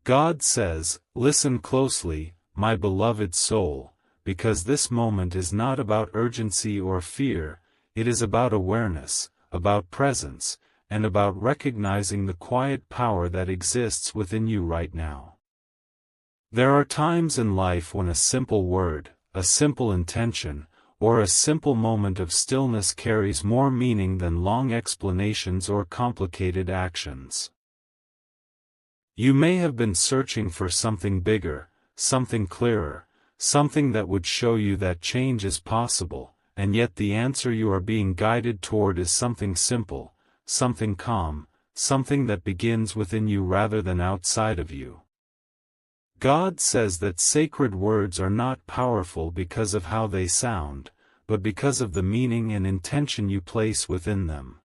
God says, listen closely, my beloved soul, because this moment is not about urgency or fear, it is about awareness, about presence, and about recognizing the quiet power that exists within you right now. There are times in life when a simple word, a simple intention, or a simple moment of stillness carries more meaning than long explanations or complicated actions. You may have been searching for something bigger, something clearer, something that would show you that change is possible, and yet the answer you are being guided toward is something simple, something calm, something that begins within you rather than outside of you. God says that sacred words are not powerful because of how they sound, but because of the meaning and intention you place within them.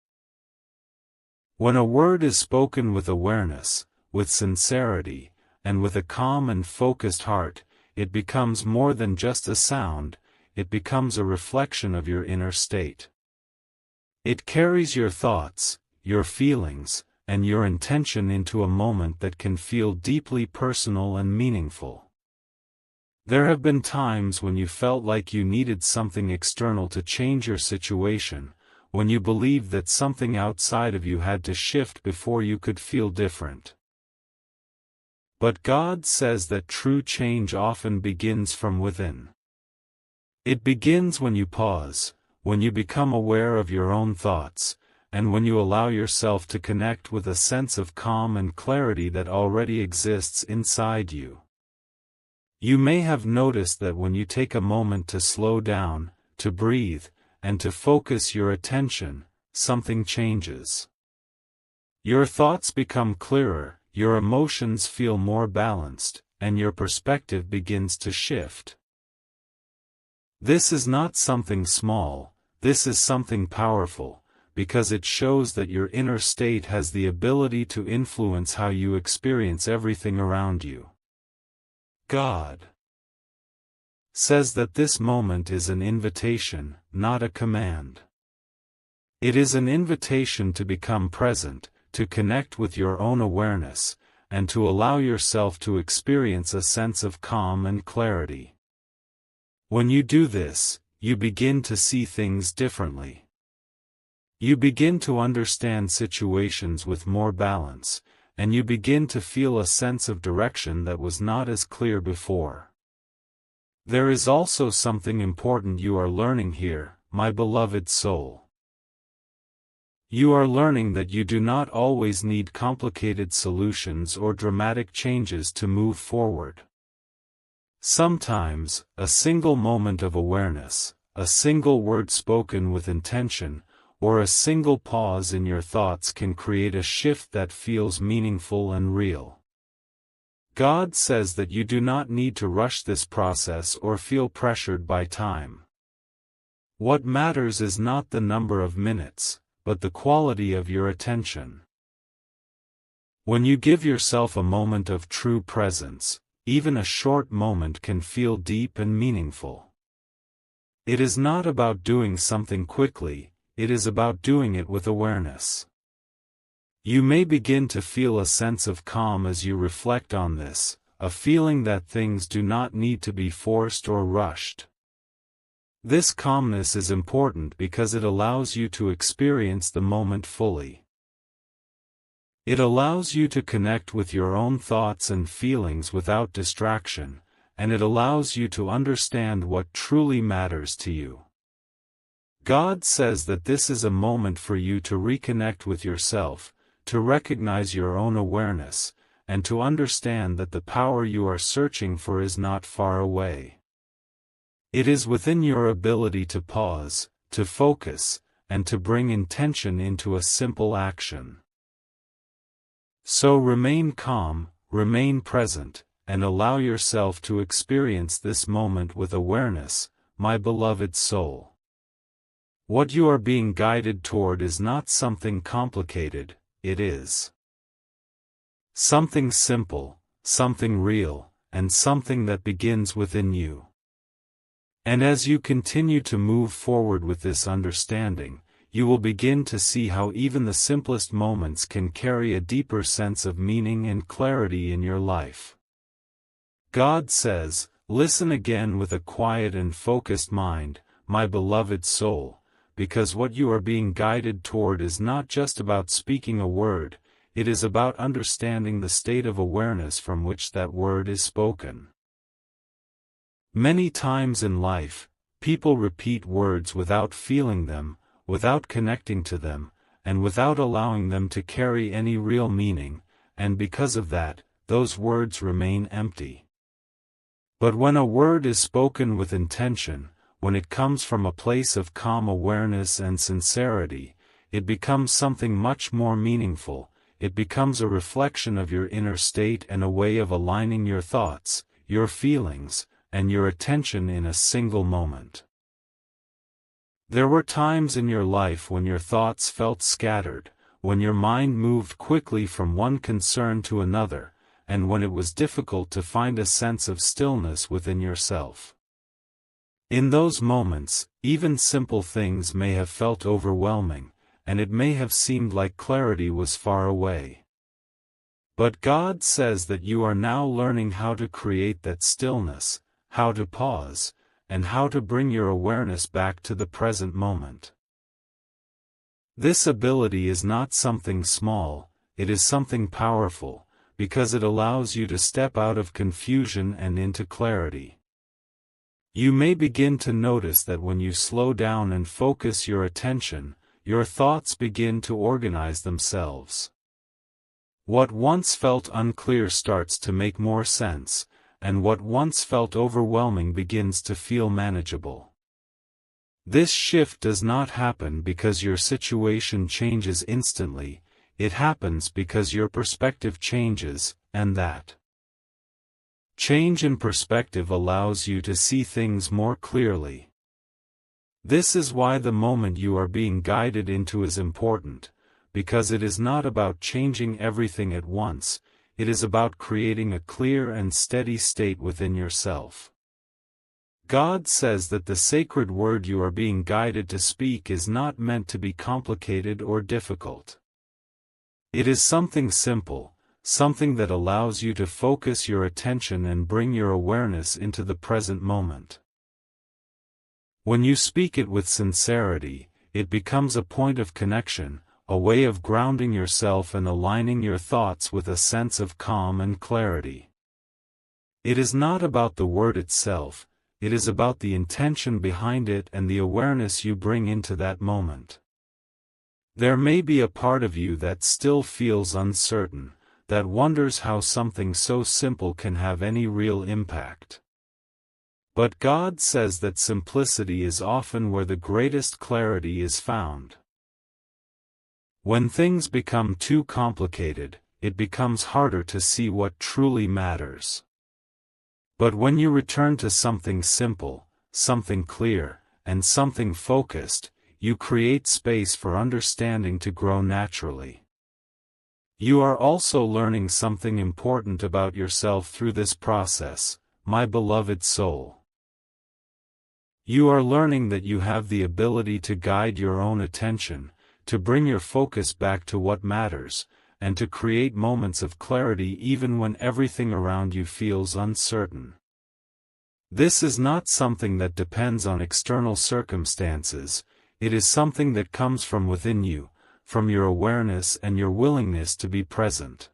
When a word is spoken with awareness, with sincerity, and with a calm and focused heart, it becomes more than just a sound, it becomes a reflection of your inner state. It carries your thoughts, your feelings, and your intention into a moment that can feel deeply personal and meaningful. There have been times when you felt like you needed something external to change your situation, when you believed that something outside of you had to shift before you could feel different. But God says that true change often begins from within. It begins when you pause, when you become aware of your own thoughts, and when you allow yourself to connect with a sense of calm and clarity that already exists inside you. You may have noticed that when you take a moment to slow down, to breathe, and to focus your attention, something changes. Your thoughts become clearer, your emotions feel more balanced, and your perspective begins to shift. This is not something small, this is something powerful, because it shows that your inner state has the ability to influence how you experience everything around you. God says that this moment is an invitation, not a command. It is an invitation to become present, to connect with your own awareness, and to allow yourself to experience a sense of calm and clarity. When you do this, you begin to see things differently. You begin to understand situations with more balance, and you begin to feel a sense of direction that was not as clear before. There is also something important you are learning here, my beloved soul. You are learning that you do not always need complicated solutions or dramatic changes to move forward. Sometimes, a single moment of awareness, a single word spoken with intention, or a single pause in your thoughts can create a shift that feels meaningful and real. God says that you do not need to rush this process or feel pressured by time. What matters is not the number of minutes, but the quality of your attention. When you give yourself a moment of true presence, even a short moment can feel deep and meaningful. It is not about doing something quickly, it is about doing it with awareness. You may begin to feel a sense of calm as you reflect on this, a feeling that things do not need to be forced or rushed. This calmness is important because it allows you to experience the moment fully. It allows you to connect with your own thoughts and feelings without distraction, and it allows you to understand what truly matters to you. God says that this is a moment for you to reconnect with yourself, to recognize your own awareness, and to understand that the power you are searching for is not far away. It is within your ability to pause, to focus, and to bring intention into a simple action. So remain calm, remain present, and allow yourself to experience this moment with awareness, my beloved soul. What you are being guided toward is not something complicated, it is something simple, something real, and something that begins within you. And as you continue to move forward with this understanding, you will begin to see how even the simplest moments can carry a deeper sense of meaning and clarity in your life. God says, "Listen again with a quiet and focused mind, my beloved soul, because what you are being guided toward is not just about speaking a word, it is about understanding the state of awareness from which that word is spoken." Many times in life, people repeat words without feeling them, without connecting to them, and without allowing them to carry any real meaning, and because of that, those words remain empty. But when a word is spoken with intention, when it comes from a place of calm awareness and sincerity, it becomes something much more meaningful. It becomes a reflection of your inner state and a way of aligning your thoughts, your feelings, and your attention in a single moment. There were times in your life when your thoughts felt scattered, when your mind moved quickly from one concern to another, and when it was difficult to find a sense of stillness within yourself. In those moments, even simple things may have felt overwhelming, and it may have seemed like clarity was far away. But God says that you are now learning how to create that stillness, how to pause, and how to bring your awareness back to the present moment. This ability is not something small, it is something powerful, because it allows you to step out of confusion and into clarity. You may begin to notice that when you slow down and focus your attention, your thoughts begin to organize themselves. What once felt unclear starts to make more sense, and what once felt overwhelming begins to feel manageable. This shift does not happen because your situation changes instantly, it happens because your perspective changes, and that change in perspective allows you to see things more clearly. This is why the moment you are being guided into is important, because it is not about changing everything at once, it is about creating a clear and steady state within yourself. God says that the sacred word you are being guided to speak is not meant to be complicated or difficult. It is something simple, something that allows you to focus your attention and bring your awareness into the present moment. When you speak it with sincerity, it becomes a point of connection, a way of grounding yourself and aligning your thoughts with a sense of calm and clarity. It is not about the word itself, it is about the intention behind it and the awareness you bring into that moment. There may be a part of you that still feels uncertain, that wonders how something so simple can have any real impact. But God says that simplicity is often where the greatest clarity is found. When things become too complicated, it becomes harder to see what truly matters. But when you return to something simple, something clear, and something focused, you create space for understanding to grow naturally. You are also learning something important about yourself through this process, my beloved soul. You are learning that you have the ability to guide your own attention, to bring your focus back to what matters, and to create moments of clarity even when everything around you feels uncertain. This is not something that depends on external circumstances, it is something that comes from within you, from your awareness and your willingness to be present.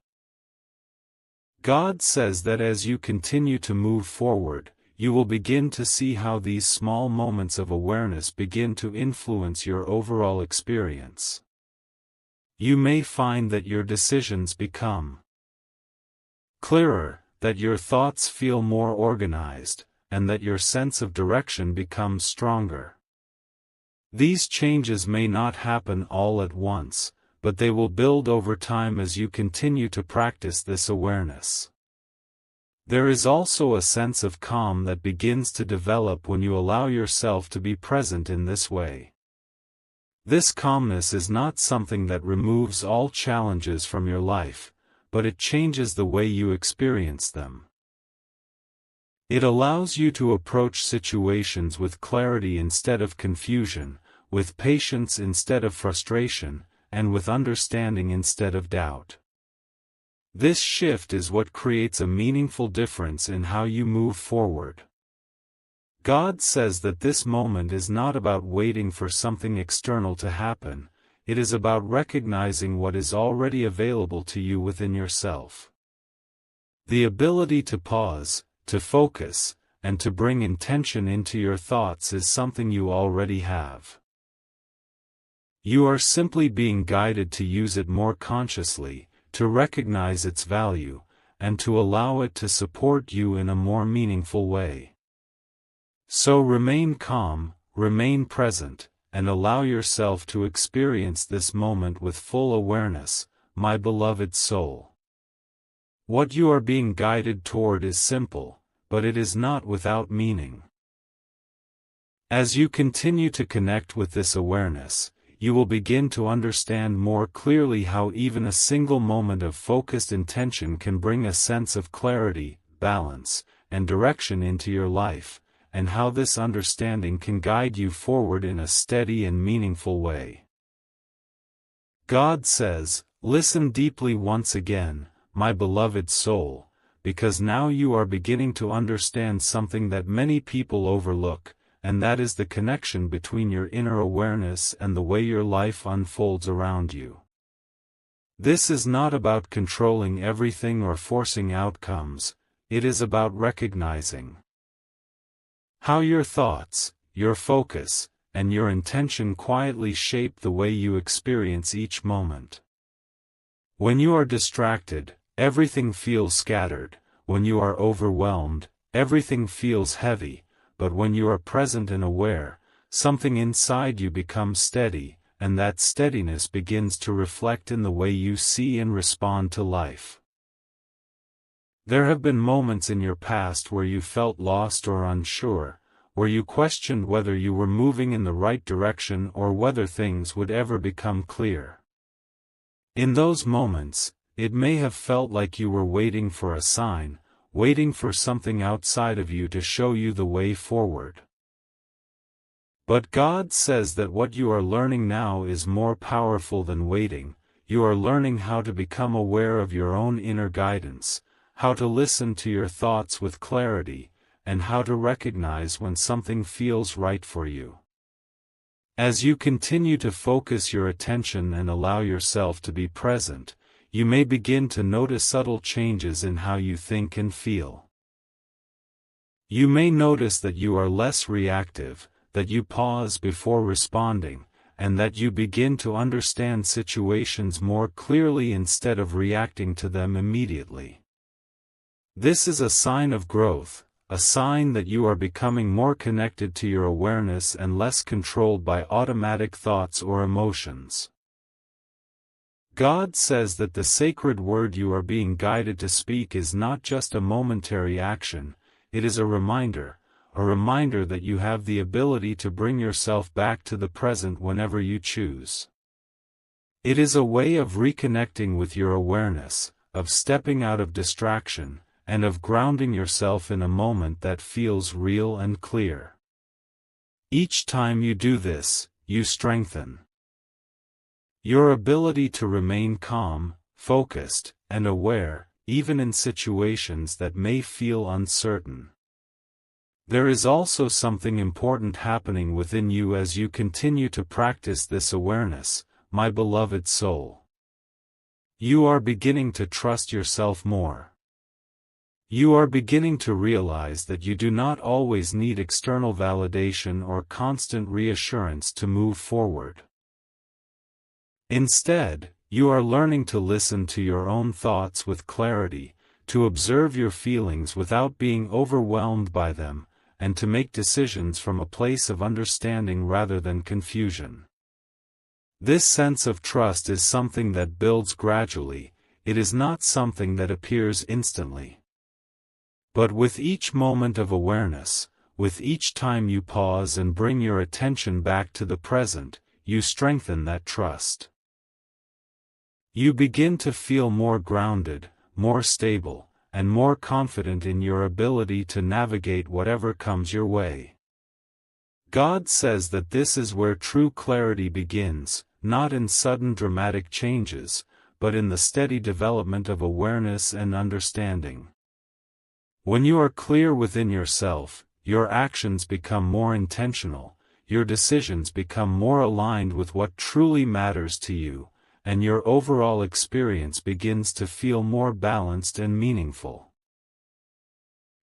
God says that as you continue to move forward, you will begin to see how these small moments of awareness begin to influence your overall experience. You may find that your decisions become clearer, that your thoughts feel more organized, and that your sense of direction becomes stronger. These changes may not happen all at once, but they will build over time as you continue to practice this awareness. There is also a sense of calm that begins to develop when you allow yourself to be present in this way. This calmness is not something that removes all challenges from your life, but it changes the way you experience them. It allows you to approach situations with clarity instead of confusion, with patience instead of frustration, and with understanding instead of doubt. This shift is what creates a meaningful difference in how you move forward. God says that this moment is not about waiting for something external to happen, it is about recognizing what is already available to you within yourself. The ability to pause, to focus, and to bring intention into your thoughts is something you already have. You are simply being guided to use it more consciously, to recognize its value, and to allow it to support you in a more meaningful way. So remain calm, remain present, and allow yourself to experience this moment with full awareness, my beloved soul. What you are being guided toward is simple, but it is not without meaning. As you continue to connect with this awareness, you will begin to understand more clearly how even a single moment of focused intention can bring a sense of clarity, balance, and direction into your life, and how this understanding can guide you forward in a steady and meaningful way. God says, "Listen deeply once again, my beloved soul, because now you are beginning to understand something that many people overlook, and that is the connection between your inner awareness and the way your life unfolds around you. This is not about controlling everything or forcing outcomes, it is about recognizing how your thoughts, your focus, and your intention quietly shape the way you experience each moment. When you are distracted, everything feels scattered, when you are overwhelmed, everything feels heavy, but when you are present and aware, something inside you becomes steady, and that steadiness begins to reflect in the way you see and respond to life. There have been moments in your past where you felt lost or unsure, where you questioned whether you were moving in the right direction or whether things would ever become clear. In those moments, it may have felt like you were waiting for a sign, waiting for something outside of you to show you the way forward. But God says that what you are learning now is more powerful than waiting. You are learning how to become aware of your own inner guidance, how to listen to your thoughts with clarity, and how to recognize when something feels right for you. As you continue to focus your attention and allow yourself to be present, you may begin to notice subtle changes in how you think and feel. You may notice that you are less reactive, that you pause before responding, and that you begin to understand situations more clearly instead of reacting to them immediately. This is a sign of growth, a sign that you are becoming more connected to your awareness and less controlled by automatic thoughts or emotions. God says that the sacred word you are being guided to speak is not just a momentary action, it is a reminder that you have the ability to bring yourself back to the present whenever you choose. It is a way of reconnecting with your awareness, of stepping out of distraction, and of grounding yourself in a moment that feels real and clear. Each time you do this, you strengthen your ability to remain calm, focused, and aware, even in situations that may feel uncertain. There is also something important happening within you as you continue to practice this awareness, my beloved soul. You are beginning to trust yourself more. You are beginning to realize that you do not always need external validation or constant reassurance to move forward. Instead, you are learning to listen to your own thoughts with clarity, to observe your feelings without being overwhelmed by them, and to make decisions from a place of understanding rather than confusion. This sense of trust is something that builds gradually, it is not something that appears instantly. But with each moment of awareness, with each time you pause and bring your attention back to the present, you strengthen that trust. You begin to feel more grounded, more stable, and more confident in your ability to navigate whatever comes your way. God says that this is where true clarity begins, not in sudden dramatic changes, but in the steady development of awareness and understanding. When you are clear within yourself, your actions become more intentional, your decisions become more aligned with what truly matters to you, and your overall experience begins to feel more balanced and meaningful.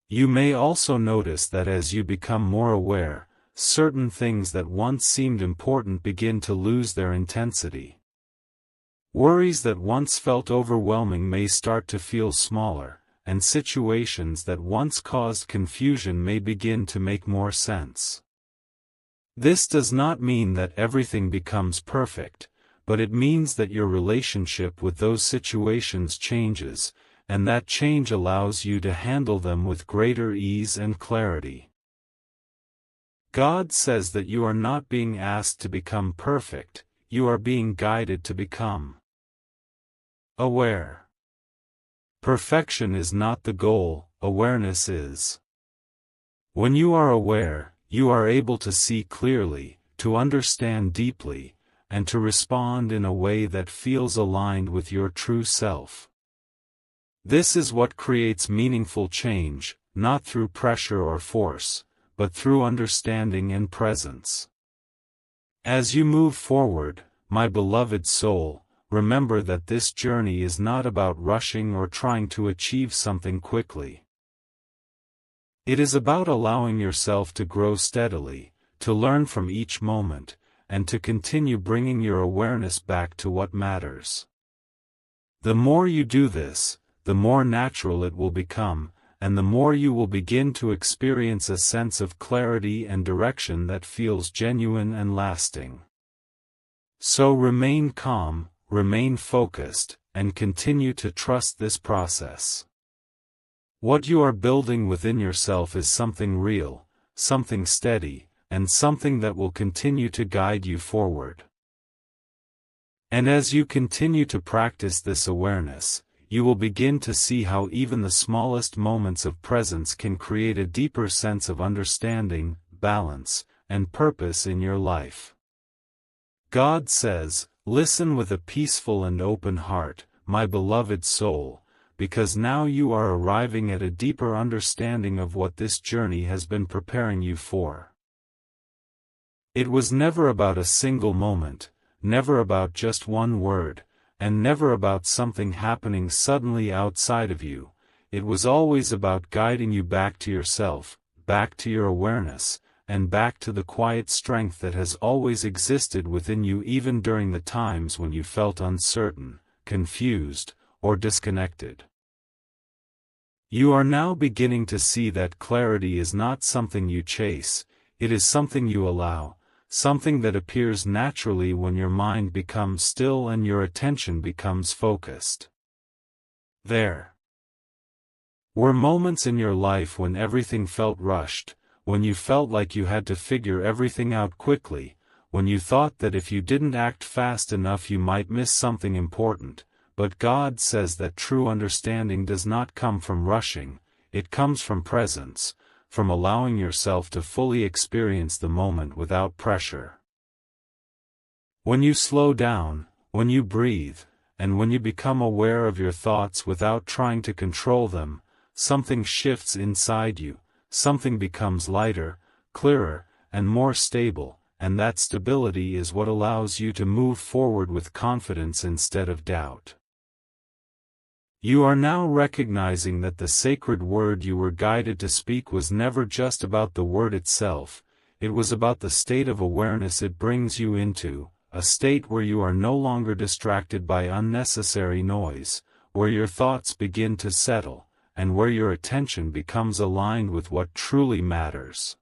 You may also notice that as you become more aware, certain things that once seemed important begin to lose their intensity. Worries that once felt overwhelming may start to feel smaller, and situations that once caused confusion may begin to make more sense. This does not mean that everything becomes perfect, but it means that your relationship with those situations changes, and that change allows you to handle them with greater ease and clarity. God says that you are not being asked to become perfect, you are being guided to become aware. Perfection is not the goal, awareness is. When you are aware, you are able to see clearly, to understand deeply, and to respond in a way that feels aligned with your true self. This is what creates meaningful change, not through pressure or force, but through understanding and presence. As you move forward, my beloved soul, remember that this journey is not about rushing or trying to achieve something quickly. It is about allowing yourself to grow steadily, to learn from each moment, and to continue bringing your awareness back to what matters. The more you do this, the more natural it will become, and the more you will begin to experience a sense of clarity and direction that feels genuine and lasting. So remain calm, remain focused, and continue to trust this process. What you are building within yourself is something real, something steady, and something that will continue to guide you forward. And as you continue to practice this awareness, you will begin to see how even the smallest moments of presence can create a deeper sense of understanding, balance, and purpose in your life. God says, "Listen with a peaceful and open heart, my beloved soul, because now you are arriving at a deeper understanding of what this journey has been preparing you for." It was never about a single moment, never about just one word, and never about something happening suddenly outside of you. It was always about guiding you back to yourself, back to your awareness, and back to the quiet strength that has always existed within you even during the times when you felt uncertain, confused, or disconnected. You are now beginning to see that clarity is not something you chase, it is something you allow, something that appears naturally when your mind becomes still and your attention becomes focused. There were moments in your life when everything felt rushed, when you felt like you had to figure everything out quickly, when you thought that if you didn't act fast enough you might miss something important, but God says that true understanding does not come from rushing, it comes from presence, from allowing yourself to fully experience the moment without pressure. When you slow down, when you breathe, and when you become aware of your thoughts without trying to control them, something shifts inside you, something becomes lighter, clearer, and more stable, and that stability is what allows you to move forward with confidence instead of doubt. You are now recognizing that the sacred word you were guided to speak was never just about the word itself, it was about the state of awareness it brings you into, a state where you are no longer distracted by unnecessary noise, where your thoughts begin to settle, and where your attention becomes aligned with what truly matters.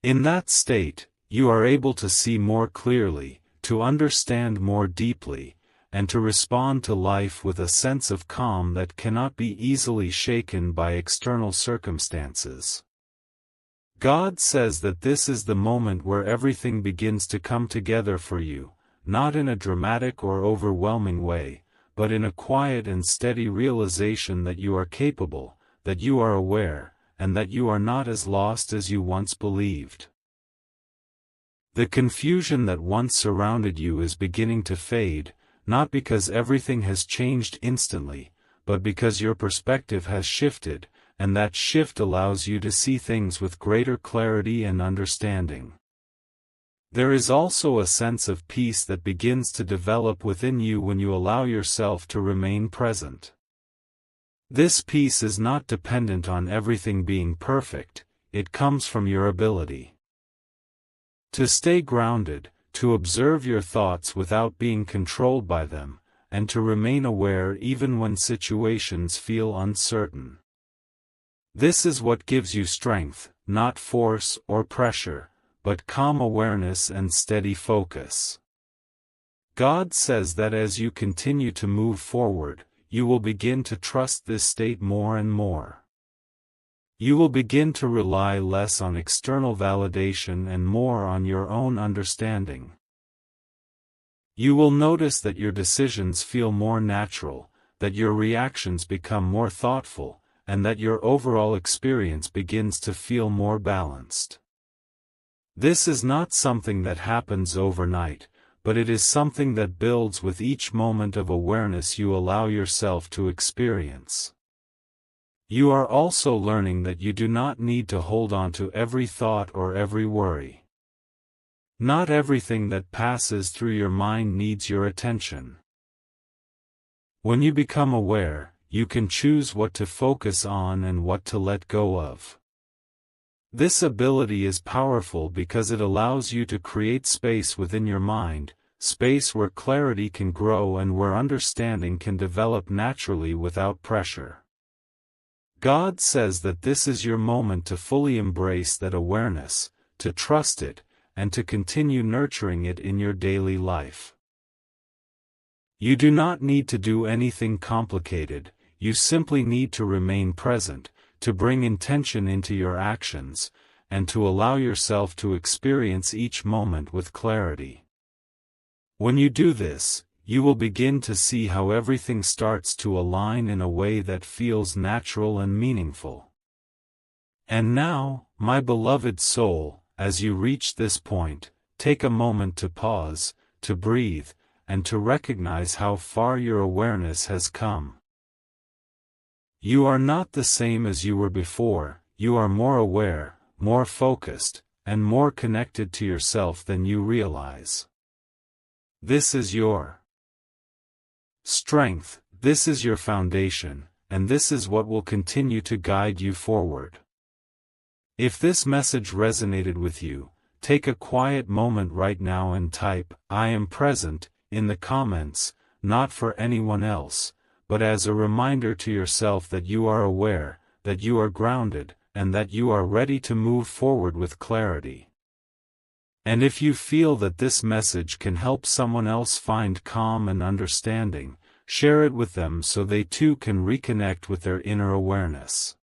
In that state, you are able to see more clearly, to understand more deeply, and to respond to life with a sense of calm that cannot be easily shaken by external circumstances. God says that this is the moment where everything begins to come together for you, not in a dramatic or overwhelming way, but in a quiet and steady realization that you are capable, that you are aware, and that you are not as lost as you once believed. The confusion that once surrounded you is beginning to fade, not because everything has changed instantly, but because your perspective has shifted, and that shift allows you to see things with greater clarity and understanding. There is also a sense of peace that begins to develop within you when you allow yourself to remain present. This peace is not dependent on everything being perfect, it comes from your ability to stay grounded, to observe your thoughts without being controlled by them, and to remain aware even when situations feel uncertain. This is what gives you strength, not force or pressure, but calm awareness and steady focus. God says that as you continue to move forward, you will begin to trust this state more and more. You will begin to rely less on external validation and more on your own understanding. You will notice that your decisions feel more natural, that your reactions become more thoughtful, and that your overall experience begins to feel more balanced. This is not something that happens overnight, but it is something that builds with each moment of awareness you allow yourself to experience. You are also learning that you do not need to hold on to every thought or every worry. Not everything that passes through your mind needs your attention. When you become aware, you can choose what to focus on and what to let go of. This ability is powerful because it allows you to create space within your mind, space where clarity can grow and where understanding can develop naturally without pressure. God says that this is your moment to fully embrace that awareness, to trust it, and to continue nurturing it in your daily life. You do not need to do anything complicated, you simply need to remain present, to bring intention into your actions, and to allow yourself to experience each moment with clarity. When you do this, you will begin to see how everything starts to align in a way that feels natural and meaningful. And now, my beloved soul, as you reach this point, take a moment to pause, to breathe, and to recognize how far your awareness has come. You are not the same as you were before, you are more aware, more focused, and more connected to yourself than you realize. This is your strength, this is your foundation, and this is what will continue to guide you forward. If this message resonated with you, take a quiet moment right now and type, "I am present," in the comments, not for anyone else, but as a reminder to yourself that you are aware, that you are grounded, and that you are ready to move forward with clarity. And if you feel that this message can help someone else find calm and understanding, share it with them so they too can reconnect with their inner awareness.